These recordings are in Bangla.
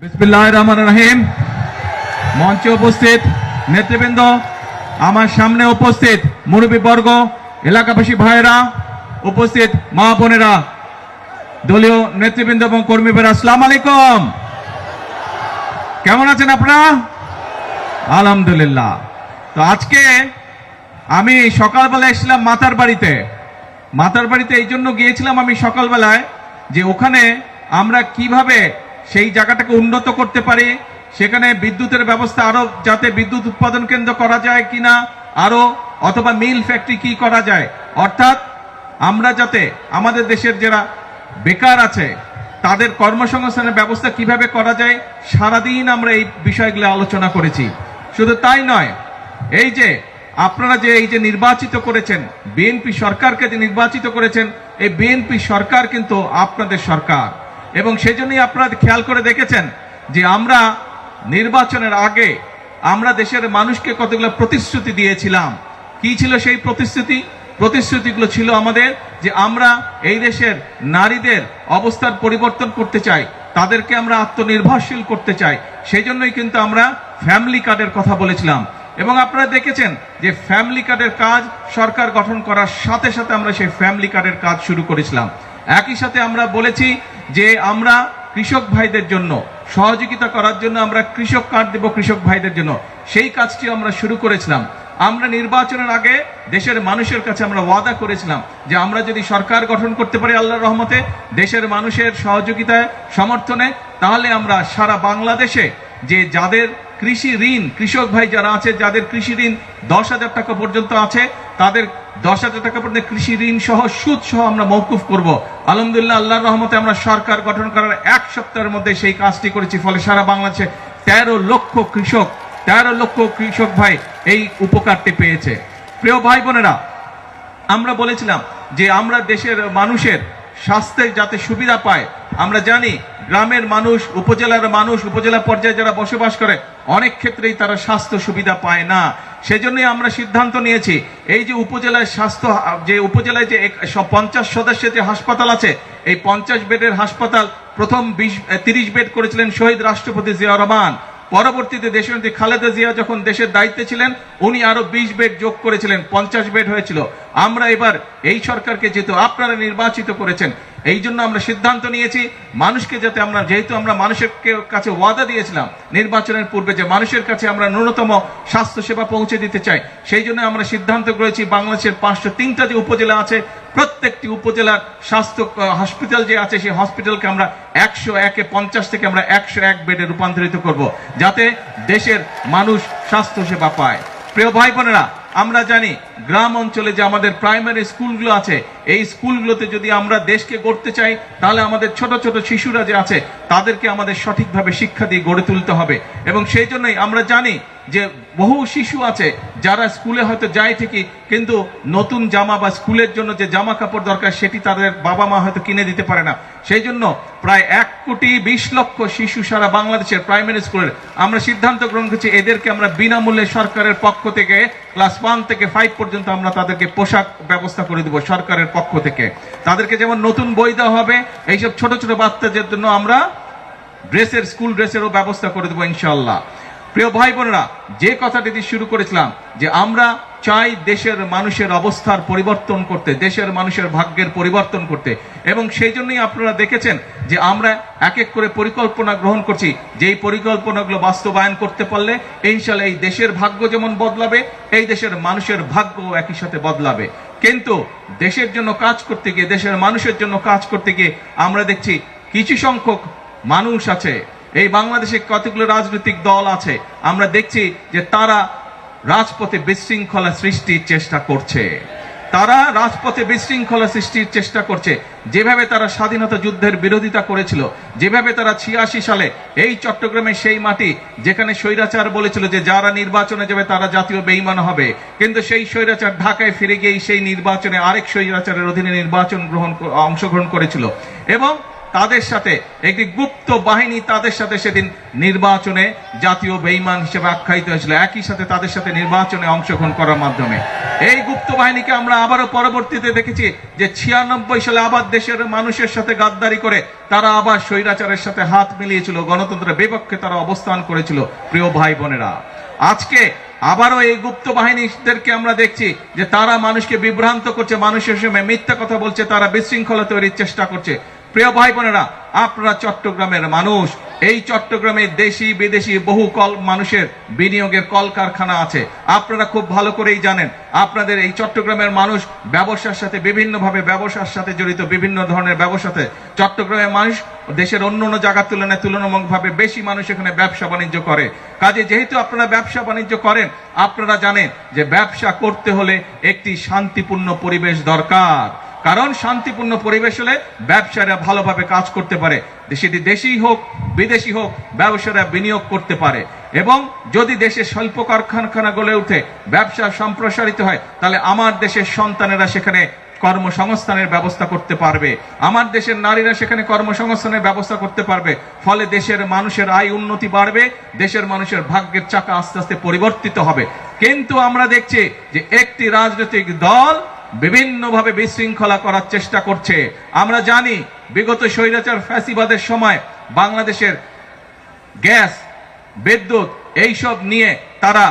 বিসমিল্লাহির রহমানির রহিম। মঞ্চে উপস্থিত নেতৃবৃন্দ, আমার সামনে উপস্থিত মুরব্বীবর্গ, এলাকাবাসী ভাইয়েরা, উপস্থিত মা বোনেরা, দলীয় নেতৃবৃন্দ এবং কর্মীরা, আসসালামু আলাইকুম। কেমন আছেন আপনারা? আলহামদুলিল্লাহ। তো আজকে আমি সকালবেলা এসেছিলাম মাতার বাড়িতে এই জন্য গিয়েছিলাম আমি সকালবেলায়, যে ওখানে আমরা কিভাবে সেই জায়গাটাকে উন্নত করতে পারি, সেখানে বিদ্যুতের ব্যবস্থা আরো যাতে বিদ্যুৎ উৎপাদন কেন্দ্র করা যায় কিনা, আরো অথবা মিল ফ্যাক্টরি কি করা যায়, অর্থাৎ আমরা যাতে আমাদের দেশের যারা বেকার আছে তাদের কর্মসংস্থানের ব্যবস্থা কিভাবে করা যায়, সারাদিন আমরা এই বিষয়গুলো আলোচনা করেছি। শুধু তাই নয়, এই যে আপনারা যে এই যে নির্বাচিত করেছেন, বিএনপি সরকারকে যে নির্বাচিত করেছেন, এই বিএনপি সরকার কিন্তু আপনাদের সরকার, এবং সেই জন্যই আপনারা খেয়াল করে দেখেছেন যে আমরা নির্বাচনের আগে আমরা দেশের মানুষকে কতগুলো প্রতিশ্রুতি দিয়েছিলাম। কি ছিল সেই প্রতিশ্রুতিগুলো? ছিল আমাদের যে আমরা এই দেশের নারীদের অবস্থার পরিবর্তন করতে চাই, তাদেরকে আমরা আত্মনির্ভরশীল করতে চাই। সেই জন্যই কিন্তু আমরা ফ্যামিলি কার্ডের কথা বলেছিলাম, এবং আপনারা দেখেছেন যে ফ্যামিলি কার্ডের কাজ সরকার গঠন করার সাথে সাথে আমরা সেই ফ্যামিলি কার্ডের কাজ শুরু করেছিলাম। একই সাথে আমরা বলেছি যে আমরা কৃষক ভাইদের জন্য সহযোগিতা করার জন্য আমরা কৃষক কার্ড দেব কৃষক ভাইদের জন্য, সেই কাজটি আমরা শুরু করেছিলাম। আমরা নির্বাচনের আগে দেশের মানুষের কাছে আমরা ওয়াদা করেছিলাম যে আমরা যদি সরকার গঠন করতে পারি আল্লাহর রহমতে, দেশের মানুষের সহযোগিতায় সমর্থনে, তাহলে আমরা সারা বাংলাদেশে যে যাদের কৃষি ঋণ, কৃষক ভাই যারা আছে যাদের কৃষি ঋণ 10,000 টাকা পর্যন্ত আছে, তাদের 10,000 টাকা পর্যন্ত কৃষি ঋণ সহ সুদ সহ আমরা মওকুফ করব। আলহামদুলিল্লাহ, আল্লাহর রহমতে আমরা সরকার গঠন করার 1 সপ্তাহের মধ্যে সেই কাজটি করেছি। ফলে সারা বাংলাদেশে 13 লক্ষ কৃষক ভাই এই উপকারটি পেয়েছে। প্রিয় ভাই বোনেরা, আমরা বলেছিলাম যে আমরা দেশের মানুষের স্বাস্থ্যের যাতে সুবিধা পায়। আমরা জানি গ্রামের মানুষ, উপজেলার মানুষ, উপজেলা পর্যায়ে যারা বসবাস করে, অনেক ক্ষেত্রেই তারা স্বাস্থ্য সুবিধা পায় না। সেজন্যই আমরা সিদ্ধান্ত নিয়েছি এই যে উপজেলায় উপজেলায় যে 50 সদস্যের যে হাসপাতাল আছে, এই 50 বেডের হাসপাতাল প্রথম 30 বেড করেছিলেন শহীদ রাষ্ট্রপতি জিয়াউর রহমান। পরবর্তীতে দেশনেত্রী খালেদা জিয়া যখন দেশের দায়িত্বে ছিলেন, উনি আরো 20 বেড যোগ করেছিলেন, 50 বেড হয়েছিল। আমরা এবার এই সরকারকে যেহেতু আপনারা নির্বাচিত করেছেন, এই জন্য আমরা সিদ্ধান্ত নিয়েছি মানুষকে যাতে আমরা, যেহেতু আমরা মানুষের কাছে ওয়াদা দিয়েছিলাম নির্বাচনের পূর্বে যে মানুষের কাছে আমরা ন্যূনতম স্বাস্থ্য সেবা পৌঁছে দিতে চাই, সেই জন্য আমরা সিদ্ধান্ত করেছি বাংলাদেশের 503টা যে উপজেলা আছে, প্রত্যেকটি উপজেলার স্বাস্থ্য হসপিটাল যে আছে, সেই হসপিটালকে আমরা 101 থেকে আমরা 101 বেডে রূপান্তরিত করব, যাতে দেশের মানুষ স্বাস্থ্য সেবা পায়। প্রিয় ভাই বোনেরা, আমরা জানি গ্রাম অঞ্চলে যে আমাদের প্রাইমারি স্কুলগুলো আছে, এই স্কুলগুলোতে যদি আমরা দেশকে গড়তে চাই, তাহলে আমাদের ছোট ছোট শিশুরা যে আছে তাদেরকে আমাদের সঠিকভাবে শিক্ষা দিয়ে গড়ে তুলতে হবে। এবং সেই জন্যই আমরা জানি যে বহু শিশু আছে যারা স্কুলে হয়তো যায় ঠিকই, কিন্তু নতুন জামা বা স্কুলের জন্য যে জামা কাপড় দরকার সেটি তাদের বাবা মা হয়তো কিনে দিতে পারে না। সেই জন্য প্রায় 1,20,00,000 শিশু সারা বাংলাদেশের প্রাইমারি স্কুলের আমরা সিদ্ধান্ত গ্রহণ করছি এদেরকে আমরা বিনামূল্যে সরকারের পক্ষ থেকে ক্লাস 1 থেকে 5 পর্যন্ত আমরা তাদেরকে পোশাক ব্যবস্থা করে দেব সরকারের পক্ষ থেকে। তাদেরকে যেমন নতুন বই দেওয়া হবে, এইসব ছোট ছোট বাচ্চাদের জন্য আমরা স্কুল ড্রেসেরও ব্যবস্থা করে দেবো ইনশাআল্লাহ। প্রিয় ভাই বোনেরা, যে কথাটি দিয়ে শুরু করেছিলাম যে আমরা চাই দেশের মানুষের অবস্থার পরিবর্তন করতে, দেশের মানুষের ভাগ্যের পরিবর্তন করতে, এবং সেই জন্যই আপনারা দেখেছেন যে আমরা এক এক করে পরিকল্পনা গ্রহণ করছি। যেই পরিকল্পনাগুলো বাস্তবায়ন করতে পারলে ইনশাআল্লাহ এই দেশের ভাগ্য যেমন বদলাবে, এই দেশের মানুষের ভাগ্য একই সাথে বদলাবে। কিন্তু দেশের জন্য কাজ করতে গিয়ে, দেশের মানুষের জন্য কাজ করতে গিয়ে আমরা দেখছি কিছু সংখ্যক মানুষ আছে, এই বাংলাদেশে কতগুলো রাজনৈতিক দল আছে, আমরা দেখছি যে তারা রাজপথে বিশৃঙ্খলা সৃষ্টির চেষ্টা করছে। যেভাবে তারা স্বাধীনতা যুদ্ধের বিরোধিতা করেছিল, যেভাবে তারা 86 সালে এই চট্টগ্রামে সেই মাটি যেখানে স্বৈরাচার বলেছিল যে যারা নির্বাচনে যাবে তারা জাতীয় বেঈমান হবে, কিন্তু সেই স্বৈরাচার ঢাকায় ফিরে গিয়ে সেই নির্বাচনে আরেক স্বৈরাচারের অধীনে অংশগ্রহণ করেছিল। এবং তাদের সাথে একটি গুপ্ত বাহিনী তাদের সাথে সেদিন নির্বাচনে জাতীয় বেঈমান হিসেবে আখ্যায়িত হয়েছিল, একই সাথে তাদের সাথে নির্বাচনে অংশগ্রহণ করার মাধ্যমে। এই গুপ্ত বাহিনীকে আমরা আবারও পরবর্তীতে দেখেছি যে 96 সালে আবার দেশের মানুষের সাথে গাদ্দারি করে তারা আবার স্বৈরাচারের সাথে হাত মিলিয়েছিল, গণতন্ত্রের বিপক্ষে তারা অবস্থান করেছিল। প্রিয় ভাই বোনেরা, আজকে আবারও এই গুপ্ত বাহিনীদেরকে আমরা দেখছি যে তারা মানুষকে বিভ্রান্ত করছে, মানুষের সঙ্গে মিথ্যা কথা বলছে, তারা বিশৃঙ্খলা তৈরির চেষ্টা করছে। প্রিয় ভাই বোনেরা, আপনারা চট্টগ্রামের মানুষ, এই চট্টগ্রামে দেশি বিদেশি বহু মানুষের বিনিয়োগের কলকারখানা আছে। আপনারা খুব ভালো করেই জানেন, আপনাদের এই চট্টগ্রামের মানুষ ব্যবসার সাথে বিভিন্নভাবে ব্যবসার সাথে জড়িত, বিভিন্ন ধরনের ব্যবসাতে চট্টগ্রামের মানুষ দেশের অন্য অন্য জায়গার তুলনায় তুলনামূলকভাবে বেশি মানুষ এখানে ব্যবসা বাণিজ্য করে। কাজে যেহেতু আপনারা ব্যবসা বাণিজ্য করেন, আপনারা জানেন যে ব্যবসা করতে হলে একটি শান্তিপূর্ণ পরিবেশ দরকার। কারণ শান্তিপূর্ণ পরিবেশ হলে ব্যবসায়ীরা ভালোভাবে কাজ করতে পারে, সেটি দেশি হোক বিদেশি হোক, ব্যবসায়ীরা বিনিয়োগ করতে পারে। এবং যদি দেশে শিল্প কারখানা গড়ে উঠে, ব্যবসা সম্প্রসারিত হয়, তাহলে আমার দেশের সন্তানেরা সেখানে কর্মসংস্থানের ব্যবস্থা করতে পারবে, আমার দেশের নারীরা সেখানে কর্মসংস্থানের ব্যবস্থা করতে পারবে। ফলে দেশের মানুষের আয় উন্নতি বাড়বে, দেশের মানুষের ভাগ্যের চাকা আস্তে আস্তে পরিবর্তিত হবে। কিন্তু আমরা দেখছি যে একটি রাজনৈতিক দল বিভিন্নভাবে বিশৃঙ্খলা করার চেষ্টা করছে। আমরা জানি বিগত স্বৈরাচার ফ্যাসিবাদের সময় বাংলাদেশের গ্যাস, বিদ্যুৎ এইসব নিয়ে তারা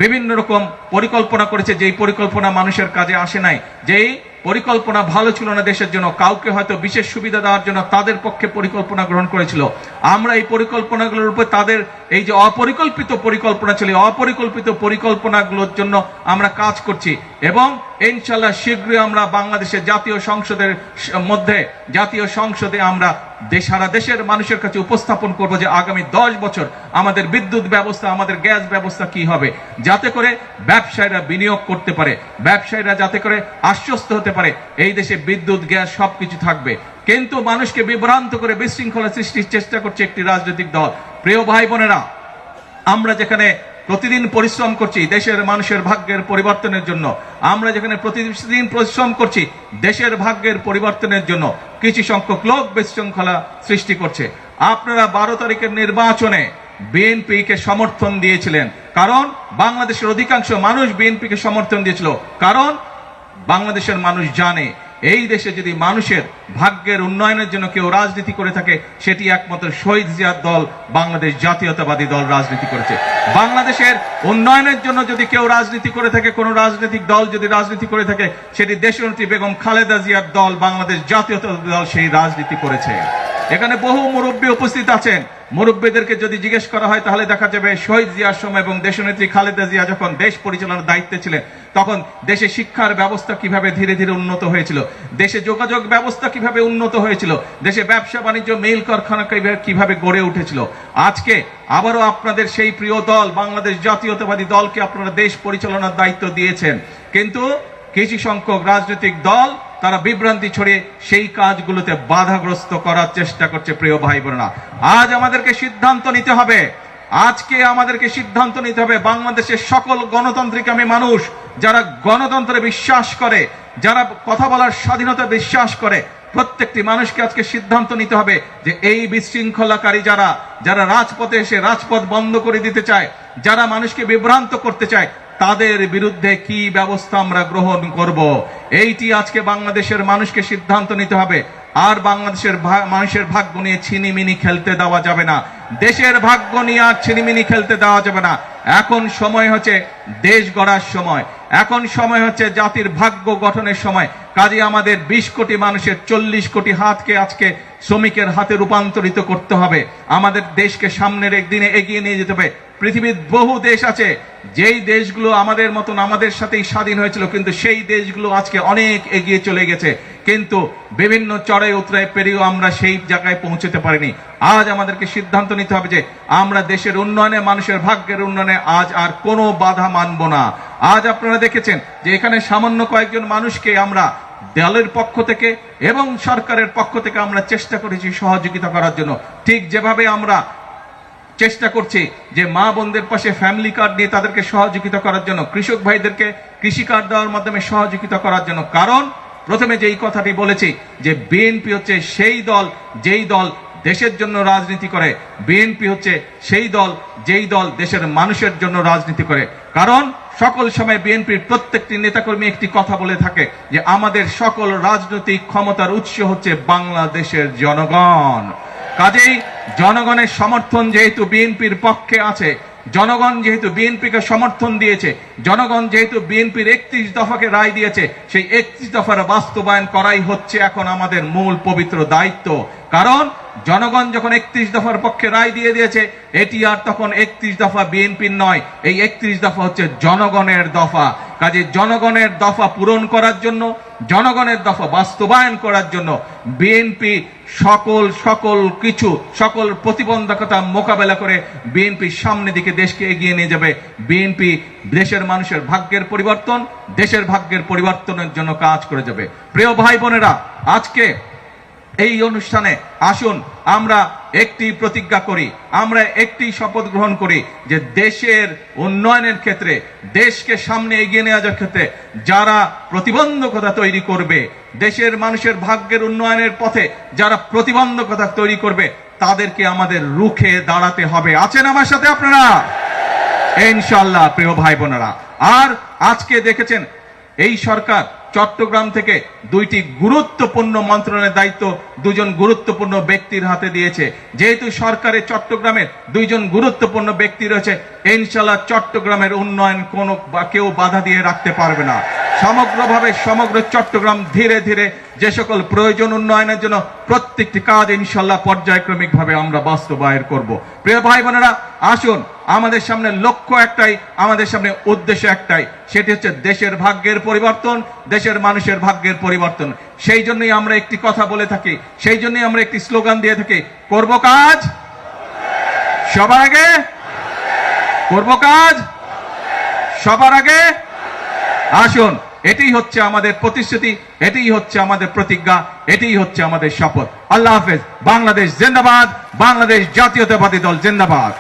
বিভিন্ন রকম পরিকল্পনা করেছে, যেই পরিকল্পনা মানুষের কাজে আসে নাই, যেই পরিকল্পনা ভালো ছিল না দেশের জন্য, কাউকে হয়তো বিশেষ সুবিধা দেওয়ার জন্য তাদের পক্ষে পরিকল্পনা গ্রহণ করেছিল। আমরা এই পরিকল্পনাগুলোর উপর তাদের এই যে অপরিকল্পিত পরিকল্পনা ছিল, অপরিকল্পিত পরিকল্পনাগুলোর জন্য আমরা কাজ করছি এবং ইনশাআল্লাহ শীঘ্রই আমরা বাংলাদেশের জাতীয় সংসদে আমরা সারা দেশের মানুষের কাছে উপস্থাপন করব যে আগামী 10 বছর আমাদের বিদ্যুৎ ব্যবস্থা, আমাদের গ্যাস ব্যবস্থা কি হবে, যাতে করে ব্যবসায়ীরা বিনিয়োগ করতে পারে, ব্যবসায়ীরা যাতে করে আশ্বস্ত হতে পারে এই দেশে বিদ্যুৎ গ্যাস সবকিছু থাকবে। কিন্তু মানুষকে বিভ্রান্ত করে বিশৃঙ্খলা সৃষ্টির চেষ্টা করছে একটি রাজনৈতিক দল। প্রিয় ভাই বোনেরা, আমরা যেখানে প্রতিদিন পরিশ্রম করছি দেশের মানুষের ভাগ্যের পরিবর্তনের জন্য, আমরা যেখানে প্রতিদিন পরিশ্রম করছি দেশের ভাগ্যের পরিবর্তনের জন্য, কিছু সংখ্যক লোক বিশৃঙ্খলা সৃষ্টি করছে। আপনারা 12 তারিখের নির্বাচনে বিএনপিকে সমর্থন দিয়েছিলেন, কারণ বাংলাদেশের অধিকাংশ মানুষ বিএনপিকে সমর্থন দিয়েছিল। কারণ বাংলাদেশের মানুষ জানে এই দেশে যদি মানুষের ভাগ্যের উন্নয়নের জন্য কেউ রাজনীতি করে থাকে, সেটি একমাত্র শহীদ জিয়ার দল বাংলাদেশ জাতীয়তাবাদী দল রাজনীতি করেছে। বাংলাদেশের উন্নয়নের জন্য যদি কেউ রাজনীতি করে থাকে, কোন রাজনৈতিক দল যদি রাজনীতি করে থাকে, সেটি দেশনেত্রী বেগম খালেদা জিয়ার দল বাংলাদেশ জাতীয়তাবাদী দল সেই রাজনীতি করেছে। এখানে বহু মুরব্বী উপস্থিত আছেন, মুরব্বীদেরকে যদি জিজ্ঞেস করা হয় তাহলে দেখা যাবে শহীদ জিয়ার সময় এবং দেশনেত্রী খালেদা জিয়া যখন দেশ পরিচালনার দায়িত্বে ছিলেন, তখন দেশে শিক্ষার ব্যবস্থা কিভাবে ধীরে ধীরে উন্নত হয়েছিল, দেশে যোগাযোগ ব্যবস্থা কিভাবে উন্নত হয়েছিল, দেশে ব্যবসা বাণিজ্য মিল কারখানা কিভাবে গড়ে উঠেছিল। আজকে আবারও আপনাদের সেই প্রিয় দল বাংলাদেশ জাতীয়তাবাদী দলকে আপনারা দেশ পরিচালনার দায়িত্ব দিয়েছেন, কিন্তু কিছু সংখ্যক রাজনৈতিক দল তারা বিভ্রান্তি ছড়িয়ে সেই কাজগুলোতে বাধাগ্রস্ত করার চেষ্টা করছে। প্রিয় ভাই বোনেরা, আজ আমাদেরকে সিদ্ধান্ত নিতে হবে, আজকে আমাদেরকে সিদ্ধান্ত নিতে হবে বাংলাদেশের সকল গণতান্ত্রিকামী মানুষ যারা গণতন্ত্রে বিশ্বাস করে, যারা কথা বলার স্বাধীনতা বিশ্বাস করে, প্রত্যেকটি মানুষকে আজকে সিদ্ধান্ত নিতে হবে যে এই বিশৃঙ্খলাকারী যারা রাজপথে এসে রাজপথ বন্ধ করে দিতে চায়, যারা মানুষকে বিভ্রান্ত করতে চায়, তাদের বিরুদ্ধে কি ব্যবস্থা আমরা গ্রহণ করব, এইটি আজকে বাংলাদেশের মানুষকে সিদ্ধান্ত নিতে হবে। আর বাংলাদেশের মানুষের ভাগ্য নিয়ে ছিনিমিনি খেলতে দেওয়া যাবে না, দেশের ভাগ্য নিয়ে আর ছিনিমিনি খেলতে দেওয়া যাবে না। এখন সময় হচ্ছে দেশ গড়ার সময়, এখন সময় হচ্ছে জাতির ভাগ্য গঠনের সময়। কাজে আমাদের 20 কোটি মানুষের 40 কোটি হাতকে আজকে শ্রমিকের হাতে রূপান্তরিত করতে হবে, আমাদের দেশকে সামনের একদিনে এগিয়ে নিয়ে যেতে হবে। পৃথিবীর বহু দেশ আছে যেই দেশগুলো আমাদের মতন আমাদের সাথেই স্বাধীন হয়েছিল, কিন্তু সেই দেশগুলো আজকে অনেক এগিয়ে চলে গেছে, কিন্তু বিভিন্ন চড়াই উতরাই পেরিয়েও আমরা সেই জায়গায় পৌঁছতে পারিনি। আজ আমাদেরকে সিদ্ধান্ত নিতে হবে যে আমরা দেশের উন্নয়নে, মানুষের ভাগ্যের উন্নয়নে আজ আর কোনো বাধা মানব না। আজ আপনারা দেখেছেন যে এখানে সামান্য কয়েকজন মানুষকে আমরা দলের পক্ষ থেকে এবং সরকারের পক্ষ থেকে আমরা চেষ্টা করেছি সহযোগিতা করার জন্য, ঠিক যেভাবে আমরা চেষ্টা করছি যে মা বোনদের পাশে ফ্যামিলি কার্ড নিয়ে তাদেরকে সহযোগিতা করার জন্য, কৃষক ভাইদেরকে কৃষি কার্ড দেওয়ার মাধ্যমে সহযোগিতা করার জন্য। কারণ প্রথমে যেই কথাটি বলেছি যে বিএনপি হচ্ছে সেই দল যেই দল দেশের জন্য রাজনীতি করে, বিএনপি হচ্ছে সেই দল যেই দল দেশের মানুষের জন্য রাজনীতি করে। কারণ সকল সময় বিএনপির প্রত্যেকটি নেতাকর্মী একটি কথা বলে থাকে যে আমাদের সকল রাজনৈতিক ক্ষমতার উৎস হচ্ছে বাংলাদেশের জনগণ। কাজেই জনগণের সমর্থন যেহেতু বিএনপির পক্ষে আছে, জনগণ যেহেতু বিএনপিকে সমর্থন দিয়েছে, জনগণ যেহেতু বিএনপির 31 দফাকে রায় দিয়েছে, সেই 31 দফার বাস্তবায়ন করাই হচ্ছে এখন আমাদের মূল পবিত্র দায়িত্ব। কারণ জনগণ যখন 31 দফার পক্ষে রায় দিয়ে দিয়েছে, এটি আর তখন 31 দফা বিএনপির নয়, এই 31 দফা হচ্ছে জনগণের দফা। কাজে জনগণের দফা পূরণ করার জন্য, জনগণের দফা বাস্তবায়ন করার জন্য বিএনপি সকল প্রতিবন্ধকতা মোকাবেলা করে বিএনপি সামনের দিকে দেশকে এগিয়ে নিয়ে যাবে। বিএনপি দেশের মানুষের ভাগ্যের পরিবর্তন, দেশের ভাগ্যের পরিবর্তনের জন্য কাজ করে যাবে। প্রিয় ভাই বোনেরা, আজকে এই অনুষ্ঠানে আসুন আমরা একটি প্রতিজ্ঞা করি, আমরা একটি শপথ গ্রহণ করি যে দেশের উন্নয়নের ক্ষেত্রে, দেশকে সামনে এগিয়ে নিয়ে যাওয়ার ক্ষেত্রে যারা প্রতিবন্ধকতা তৈরি করবে, দেশের মানুষের ভাগ্যের উন্নয়নের পথে যারা প্রতিবন্ধকতা তৈরি করবে, তাদেরকে আমাদের রুখে দাঁড়াতে হবে। আছেন আমার সাথে আপনারা? ইনশাআল্লাহ। প্রিয় ভাই বোনেরা, আর আজকে দেখেছেন এই সরকার চট্টগ্রাম থেকে 2টি গুরুত্বপূর্ণ মন্ত্রণালয়ের দায়িত্ব 2জন গুরুত্বপূর্ণ ব্যক্তির হাতে দিয়েছে। যেহেতু সরকারের চট্টগ্রামের 2জন গুরুত্বপূর্ণ ব্যক্তি রয়েছে, ইনশাআল্লাহ চট্টগ্রামের উন্নয়ন কেউ বাধা দিয়ে রাখতে পারবে না। সমগ্রভাবে সমগ্র চট্টগ্রাম ধীরে ধীরে যে সকল প্রয়োজন উন্নয়নের জন্য প্রত্যেকটি কাজ ইনশাআল্লাহ পর্যায়ক্রমিকভাবে আমরা বাস্তবায়ন করব। প্রিয় ভাই বোনেরা, আসুন আমাদের সামনে লক্ষ্য একটাই, আমাদের সামনে উদ্দেশ্য একটাই, সেটি হচ্ছে দেশের ভাগ্যের পরিবর্তন, দেশের মানুষের ভাগ্যের পরিবর্তন। সেই জন্যই আমরা একটি কথা বলে থাকি, সেই জন্যই আমরা একটি স্লোগান দিয়ে থাকি, করব কাজ সবার আগে, করব কাজ সবার আগে। আসুন, এটাই হচ্ছে আমাদের প্রতিশ্রুতি, এটাই হচ্ছে আমাদের প্রতিজ্ঞা, এটাই হচ্ছে আমাদের শপথ। আল্লাহ হাফেজ। বাংলাদেশ জিন্দাবাদ, বাংলাদেশ জাতীয়তাবাদী দল জিন্দাবাদ।